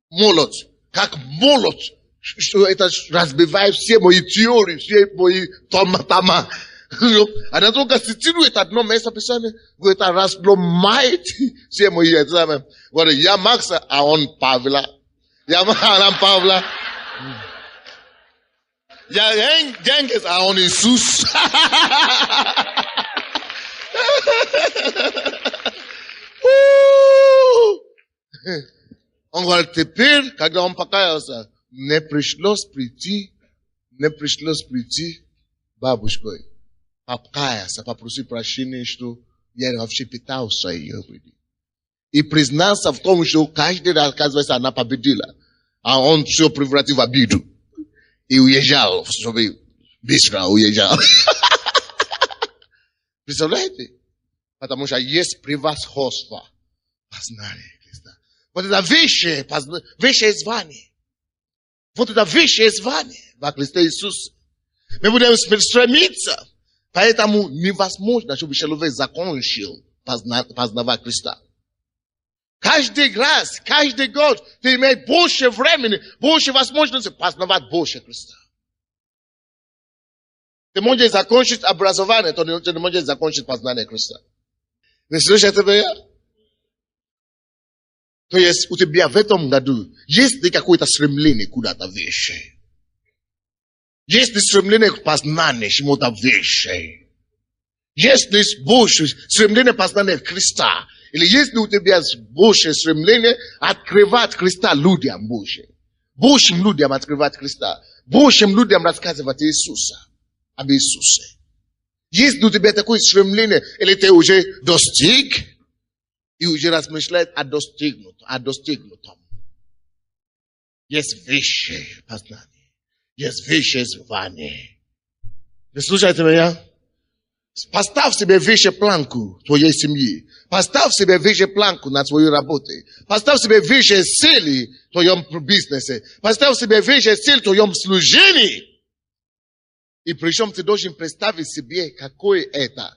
молот. Как молот. Что это разбивает все мои теории, все мои тома. Она только цитирует одно место Писания, говорит, это разломает все мои экзамены. Говорит, я Макса, а он Павла. Я Павла. Я Jenkins, а он Иисус. Он говорит, теперь, когда он покаялся, не пришлось прийти бабушкой. Покаяться, попросить прощения, что я вообще пытался ее убедить. и признался в том, что каждый раз, оказывается, она победила. А он все превратил в обиду. И уезжал, чтобы быстро уезжал. Представляете? Потому что есть превосходство познания Христа. Вот это высшее звание. Вот это высшее звание во Христе Иисусе. Мы будем стремиться. Поэтому невозможно, чтобы человек закончил познавать Христа. Каждый раз, каждый год ты имеешь больше времени, больше возможностей познавать больше Христа. Ты можешь закончить образование, то ты не можешь закончить познание Христа. Вы слышите меня? То есть у тебя в этом году есть ли какое-то стремление куда-то выше? Есть ли стремление к познанию чему-то выше? Есть ли больше стремление к познанию Христа? Или есть ли у тебя больше стремление открывать Христа людям больше? Большим людям открывать Христа. Большим людям рассказывать Иисуса. Об Иисусе. Есть ли у тебя такое стремление? Или ты уже достиг? И уже размышляет о достигнутом. Есть высшее познание. Есть высшее звание. Вы слушаете меня? Поставь себе выше планку твоей семьи. Поставь себе выше планку на твоей работе. Поставь себе выше цели в твоем бизнесе. Поставь себе выше цель в твоем служении. И причем ты должен представить себе, какое это.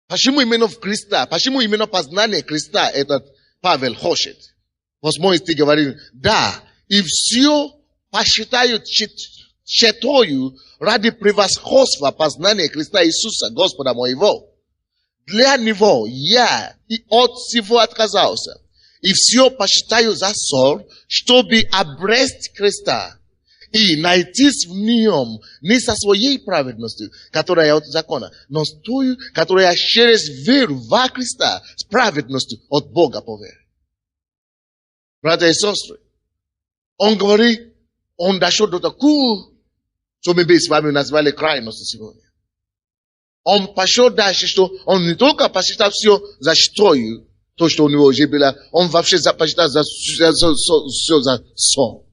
Почему именно в Христа? Почему именно познание Христа этот Павел хочет? 8 стих говорит, да, и все посчитают тщетою ради превосходства познания Христа Иисуса, Господа моего. Для Него я и от всего отказался. И все посчитаю за ссор, чтобы обрести Христа. И найтись в нем не со своей праведностью, которая от закона, но с той, которая через веру во Христа, с праведностью от Бога по вере. Братья и сестры, он говорит, он дошел до такого, что мы бы с вами назвали крайностью сегодня. Он пошел дальше, что он не только посчитал все за счетою, то, что у него уже было, он вообще посчитал все за сон,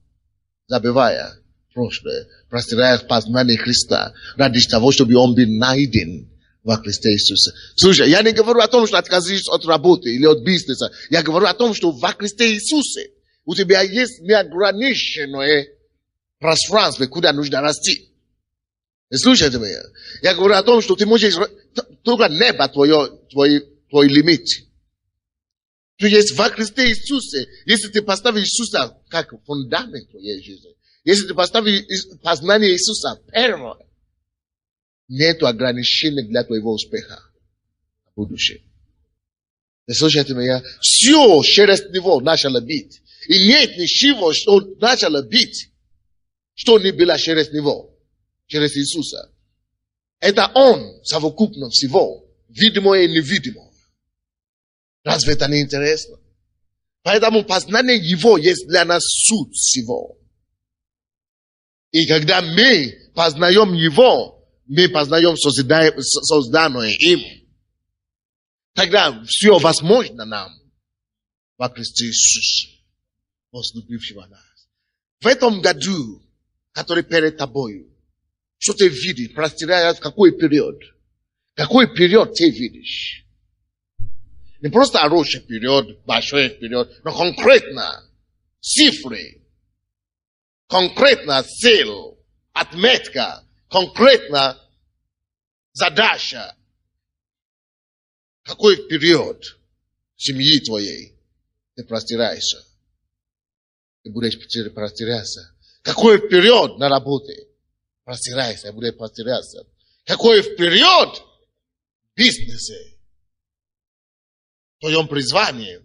забывая прошлое, простирая познание Христа, ради того, чтобы он был найден во Христе Иисусе. Слушай, я не говорю о том, что отказываешься от работы или от бизнеса. Я говорю о том, что во Христе Иисусе у тебя есть неограниченное пространство, куда нужно расти. Слушайте меня. Я говорю о том, что ты можешь, только небо твой лимит. То есть во Христе Иисусе, если ты поставишь Иисуса как фундамент твоей жизни, если ты поставишь познание Иисуса первое, нет ограничений для твоего успеха в будущем. Вы слушаете меня? Все через него начало быть. И нет ничего, что начало быть, что не было через него, через Иисуса. Это Он совокупно всего, видимое и невидимое. Разве это не интересно? Поэтому познание Его есть для нас суть всего. И когда мы познаем Его, мы познаем созданное им. Тогда все возможно нам во Христе Иисусе, возлюбившего нас. В этом году, который перед тобою, что ты видишь, простирая в какой период? Какой период ты видишь? Не просто хороший период, большой период, но конкретно цифры, конкретно цель, отметка, конкретно задача. Какой период семьи твоей ты простираешься? Ты будешь простираться. Какой период на работе? Простирайся, будешь простираться. Какой период в бизнесе? В твоем призвании?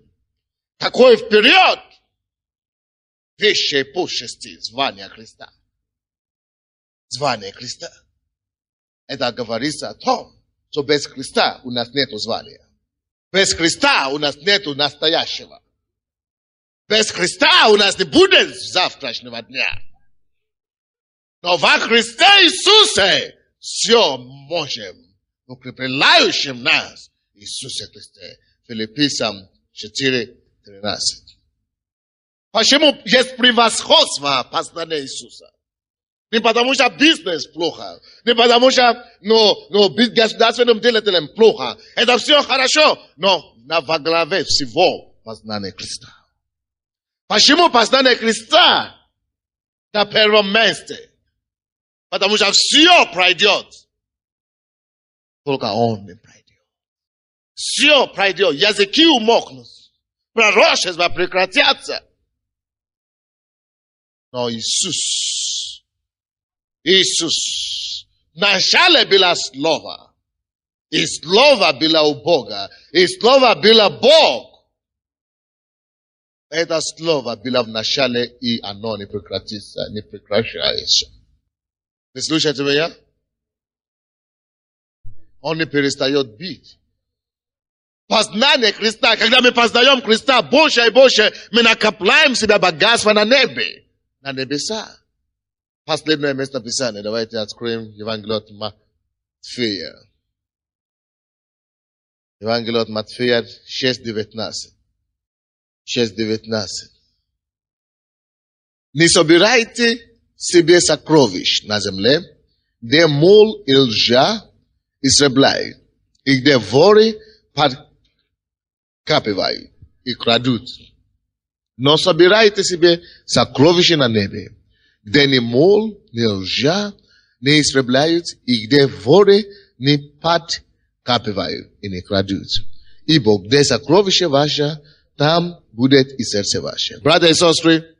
Какой период высшей почести звания Христа? Звание Христа. Это говорится о том, что без Христа у нас нет звания. Без Христа у нас нет настоящего. Без Христа у нас не будет завтрашнего дня. Но во Христе Иисусе все можем, укрепляющим нас Иисусе Христе. Филиппийцам 4:13. Почему есть превосходство познания Иисуса? Не потому что бизнес плохо, не потому что государственным деятелям плохо. Это все хорошо, но во главе всего познание Христа. Почему познание Христа на первом месте? Потому что все пройдет. Только Он не пройдет. Все пройдет. Языки умолкнут. Пророчества прекратятся. Но Иисус, вначале было Слово, и Слово было у Бога, и Слово было Бог. Это Слово было в начале, и оно не прекратится, не прекращается. Вы слушаете меня? Он не перестает бить. Познание Христа, когда мы познаем Христа больше и больше, мы накопляем себе богатство на небе, на небеса. Последнее место Писания. Давайте откроем Евангелие от Матфея. Евангелие от Матфея 6:19. 6:19. Не собирайте себе сокровищ на земле, где мул и лжа истребляют, и где воры подкапывают и крадут. Но собирайте себе сокровища на небе, где ни мул, ни лжа не истребляют, и где воры не подкапывают и не крадут. Ибо где сокровище ваше, там будет и сердце ваше. Братья и сестры,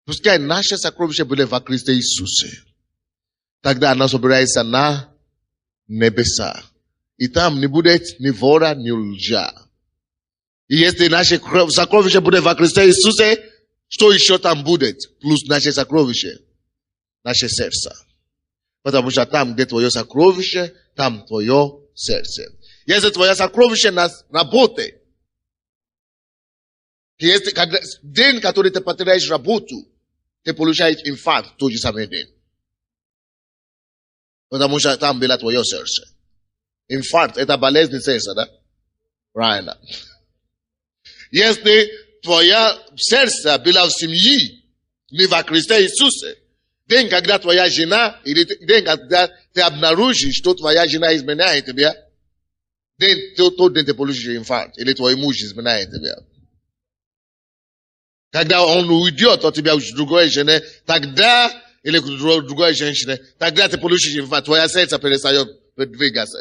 пускай наше сокровище будет во Христе Иисусе. Тогда оно собирается на небеса. И там не будет ни вора, ни лжа. И если наше сокровище будет во Христе Иисусе, что еще там будет? Плюс наше сокровище, наше сердце. Потому что там, где твое сокровище, там твое сердце. Если твое сокровище на работе, если день, который ты потеряешь работу, ты получаешь инфаркт в тот же самый день. Потому что там было твое сердце. Инфаркт – это болезнь сердца, да? Правильно. Если твое сердце было в семье, не во Христе Иисусе, день, когда твоя жена, или день, когда ты обнаружишь, что твоя жена изменяет тебя, тот день ты получишь инфаркт, или твой муж изменяет тебя. Когда он уйдет от тебя к другой жене, тогда, или к другой женщине, тогда ты получишь инфаркт, твое сердце перестает двигаться,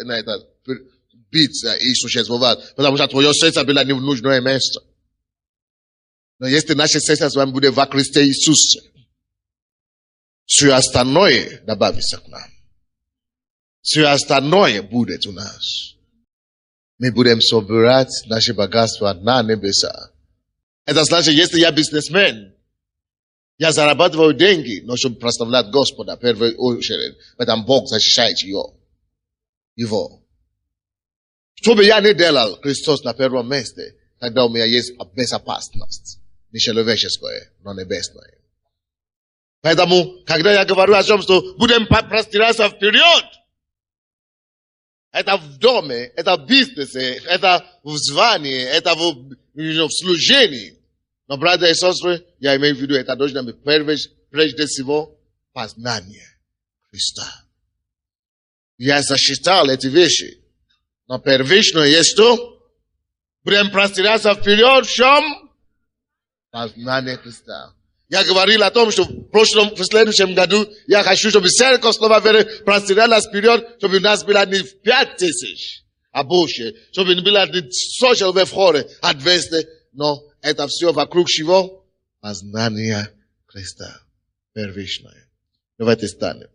биться и существовать, потому что твое сердце было не в нужное место. Но если наше сердце с вами будет во Христе Иисусе, все остальное добавится к нам. Все остальное будет у нас. Мы будем собирать наше богатство на небеса. Это значит, если я бизнесмен, я зарабатываю деньги, но чтобы прославлять Господа в первую очередь, потому Бог защищает его. Что бы я ни делал, Христос на первом месте, тогда у меня есть безопасность. Не человеческое, но небесное. Поэтому, когда я говорю о том, что будем простираться вперед, это в доме, это в бизнесе, это в звании, это в служении. Но, братья и сестры, я имею в виду, это должно быть прежде всего познание Христа. Я засчитал эти вещи. Но первичное есть что? Будем простираться вперед, в чем? Познание Христа. Я говорил о том, что в следующем году я хочу, чтобы церковь Слова Веры простиралась вперед, чтобы у нас было не 5000, а больше. Чтобы не было не 100 человек в хоре, а 200. Но это все вокруг чего? Познание Христа. Первичное. Давайте станем.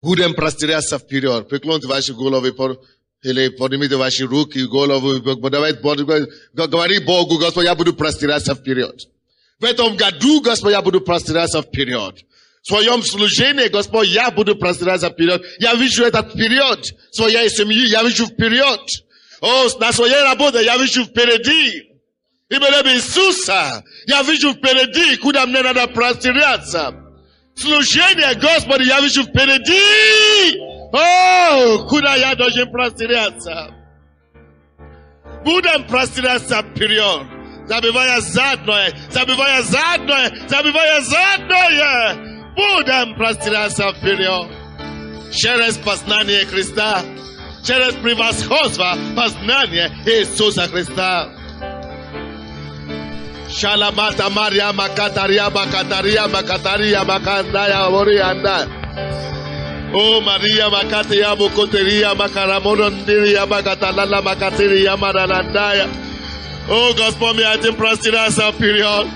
Будем простираться вперед. Преклоните ваши головы или поднимите ваши руки, голову. Давайте говори Богу, Господь, я буду простираться вперед. В этом году, Господь, я буду простираться вперед. В своем служении, Господь, я буду простираться вперед. Я вижу этот вперед. Своей семьи я вижу вперед. На своей работе я вижу впереди. Именем Иисуса я вижу впереди, куда мне надо простираться. Служение, Господи, я вижу впереди. Куда я должен простираться. Budem prostiracja period. Zabywania zadnoje. Zabywania zadnoje. Zabywania zadnoje. Budem prostiracja period. Через познание Христа. Через превосходство познания Иисуса Христа. Шаламата Мария Макатария Макатария Макатария Макандая Морианда. Oh Maria Makatia Bukoteria Makaramonondiria Makatalala Makateria Maranandaya. Oh Господь, me atim prostiração period.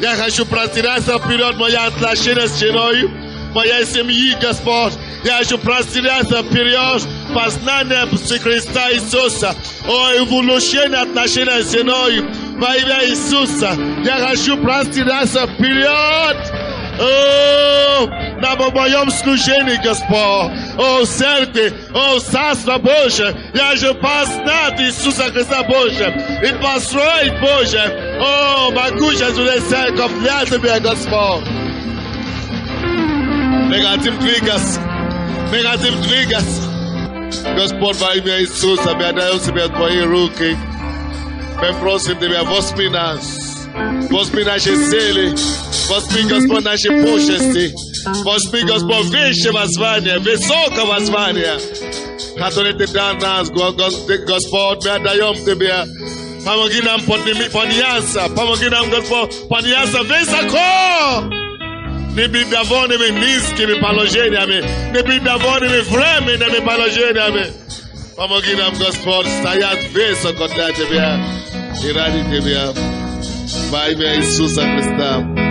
Я хочу простираться вперед, моя отношение с женой, моей семьи, Господь. Я хочу простираться вперед, познание Христа Иисуса. О, улучшение отношения с женой во имя Иисуса. Я хочу простираться вперед. О, на моем служении, Господь, о, церкви, о, Царство Божие, я же познать Иисуса Христа Божия и построить Божие, о, могущественная церковь для Тебя, Господь. Мы хотим двигаться, Господь, во имя Иисуса, мы отдаем Тебе Твои руки, мы просим Тебя, воспри нас. Воспри наши силы, воспри, Господь, наши почести, воспри, Господь, высшего звания, высокого звания, которое Ты дал нас, Господь, мы отдаем Тебе. Помоги нам подняться, помоги нам, Господь, подняться высоко. Не быть довольными низкими положениями, не быть довольными временными положениями. Помоги нам, Господь, стоять высоко для Тебя и ради Тебя. Во имя Иисуса Христа.